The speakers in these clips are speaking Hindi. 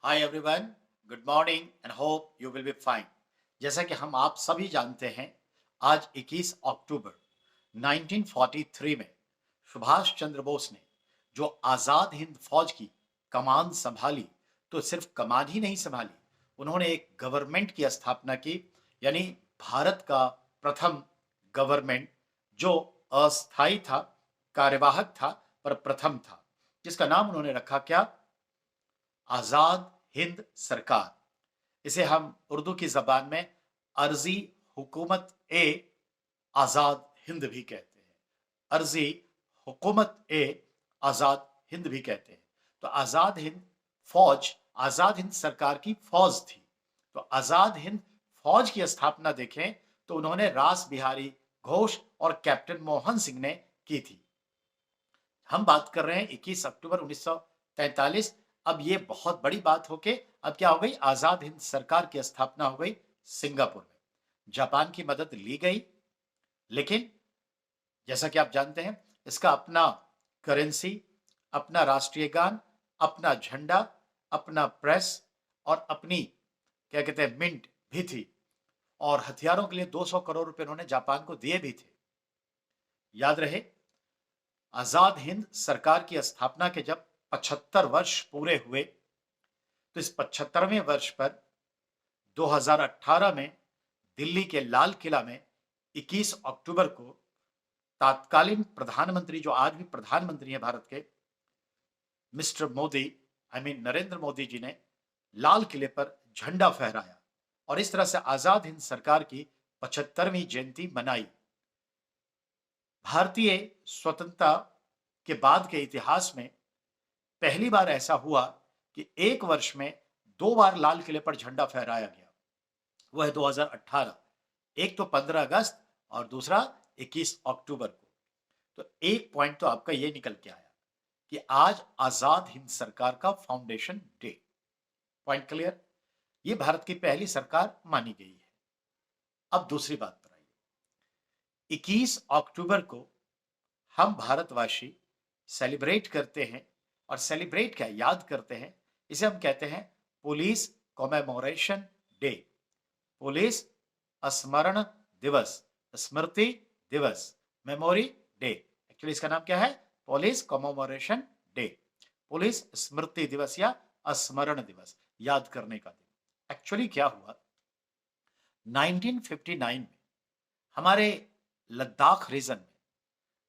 Hi everyone, good morning and hope you will be fine. जैसा कि हम आप सभी जानते हैं, आज 21 अक्टूबर 1943 में सुभाष चंद्र बोस ने जो आज़ाद हिंद फौज की कमान संभाली, तो सिर्फ कमान ही नहीं संभाली, उन्होंने एक गवर्नमेंट की स्थापना की। यानी भारत का प्रथम गवर्नमेंट, जो अस्थाई था, कार्यवाहक था, पर प्रथम था, जिसका नाम उन्होंने रखा क्या? आजाद हिंद सरकार। इसे हम उर्दू की जबान में अर्जी हुकूमत ए आजाद हिंद भी कहते हैं। अर्जी हुकूमत ए आजाद हिंद भी कहते हैं। तो आजाद हिंद फौज आजाद हिंद सरकार की फौज थी। तो आजाद हिंद फौज की स्थापना देखें तो उन्होंने रास बिहारी घोष और कैप्टन मोहन सिंह ने की थी। हम बात कर रहे हैं 21 अक्टूबर 1943। अब ये बहुत बड़ी बात होके अब क्या हो गई? आजाद हिंद सरकार की स्थापना हो गई सिंगापुर में। जापान की मदद ली गई, लेकिन जैसा कि आप जानते हैं, इसका अपना करेंसी, अपना राष्ट्रीय गान, अपना झंडा, अपना प्रेस और अपनी क्या कहते हैं मिंट भी थी। और हथियारों के लिए 200 करोड़ रुपए उन्होंने जापान को दिए भी थे। याद रहे, आजाद हिंद सरकार की स्थापना के जब 75 वर्ष पूरे हुए, तो इस 75वें वर्ष पर 2018 में दिल्ली के लाल किला में 21 अक्टूबर को तत्कालीन प्रधानमंत्री, जो आज भी प्रधानमंत्री हैं भारत के, मिस्टर मोदी, नरेंद्र मोदी जी ने लाल किले पर झंडा फहराया और इस तरह से आजाद हिंद सरकार की 75वीं जयंती मनाई। भारतीय स्वतंत्रता के बाद के इतिहास में पहली बार ऐसा हुआ कि एक वर्ष में दो बार लाल किले पर झंडा फहराया गया। वह है 2018, एक तो 15 अगस्त और दूसरा 21 अक्टूबर को। तो एक पॉइंट तो आपका ये निकल के आया कि आज आजाद हिंद सरकार का फाउंडेशन डे। Point clear? ये भारत की पहली सरकार मानी गई है। अब दूसरी बात पर आइए। 21 अक्टूबर को हम भारतवासी सेलिब्रेट करते हैं, और सेलिब्रेट क्या, याद करते हैं। इसे हम कहते हैं पुलिस कॉमेमोरेशन डे, पुलिस स्मरण दिवस, स्मृति दिवस, मेमोरी डे। एक्चुअली इसका नाम क्या है? पुलिस कॉमेमोरेशन डे, पुलिस स्मृति दिवस या स्मरण दिवस, याद करने का दिन। एक्चुअली क्या हुआ, 1959 में हमारे लद्दाख रीजन में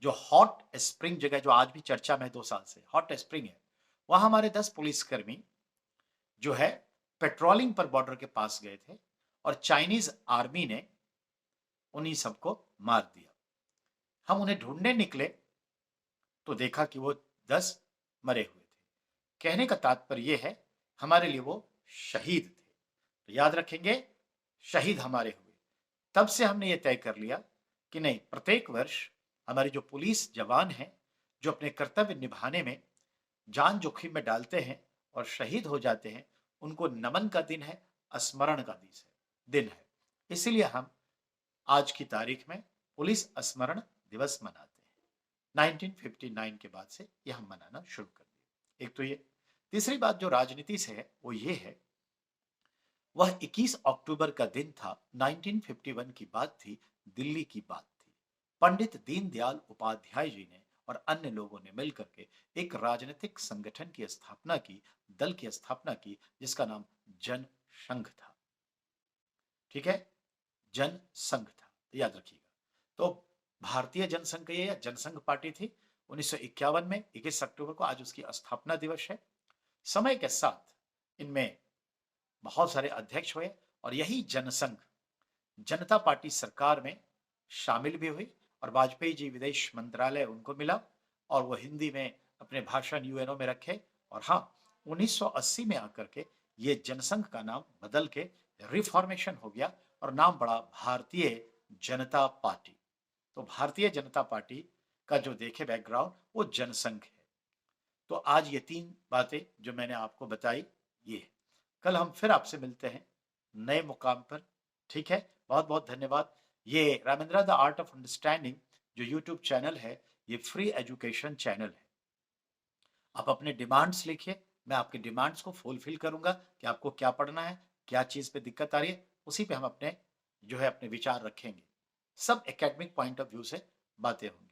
जो हॉट स्प्रिंग जगह, जो आज भी चर्चा में है, 2 साल से हॉट स्प्रिंग है, वहां हमारे 10 पुलिसकर्मी जो है पेट्रोलिंग पर बॉर्डर के पास गए थे और चाइनीज आर्मी ने उन्हीं सबको मार दिया। हम उन्हें ढूंढने निकले तो देखा कि वो 10 मरे हुए थे। कहने का तात्पर्य यह है, हमारे लिए वो शहीद थे। तो याद रखेंगे, शहीद हमारे हुए। तब से हमने ये तय कर लिया कि नहीं, प्रत्येक वर्ष हमारे जो पुलिस जवान हैं, जो अपने कर्तव्य निभाने में जान जोखिम में डालते हैं और शहीद हो जाते हैं, उनको नमन का दिन है, स्मरण का दिन है। इसीलिए हम आज की तारीख में पुलिस स्मरण दिवस मनाते हैं। 1959 के बाद से यह हम मनाना शुरू कर दिए। एक तो ये। तीसरी बात जो राजनीति से है वो ये है, वह 21 अक्टूबर का दिन था, 1951 की बात थी, दिल्ली की बात थी। पंडित दीनदयाल उपाध्याय जी ने और अन्य लोगों ने मिलकर के एक राजनीतिक संगठन की स्थापना की, दल की स्थापना की, जिसका नाम जन संघ था। ठीक है, जन संघ था, तो याद रखिएगा। तो भारतीय जनसंघ या जनसंघ पार्टी थी। 1951 में 21 अक्टूबर को आज उसकी स्थापना दिवस है। समय के साथ इनमें बहुत सारे अध्यक्ष हुए और यही जनसंघ जनता पार्टी सरकार में शामिल भी हुई और वाजपेयी जी विदेश मंत्रालय उनको मिला और वो हिंदी में अपने भाषण यूएनओ में रखे। और हाँ, 1980 में आकर के ये जनसंघ का नाम बदल के रिफॉर्मेशन हो गया और नाम पड़ा भारतीय जनता पार्टी। तो भारतीय जनता पार्टी का जो देखे बैकग्राउंड, वो जनसंघ है। तो आज ये 3 बातें जो मैंने आपको बताई, ये है। कल हम फिर आपसे मिलते हैं नए मुकाम पर। ठीक है, बहुत बहुत धन्यवाद। ये रामेंद्रा द आर्ट ऑफ अंडरस्टैंडिंग जो यूट्यूब चैनल है, ये फ्री एजुकेशन चैनल है। आप अपने डिमांड्स लिखिए, मैं आपकी डिमांड्स को फुलफिल करूँगा कि आपको क्या पढ़ना है, क्या चीज़ पे दिक्कत आ रही है, उसी पे हम अपने जो है अपने विचार रखेंगे। सब एकेडमिक पॉइंट ऑफ व्यू से बातें होंगी।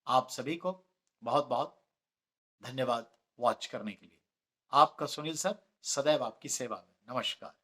आप सभी को बहुत-बहुत धन्यवाद वॉच करने के लिए। आपका सुनील सर सदैव आपकी सेवा में। नमस्कार।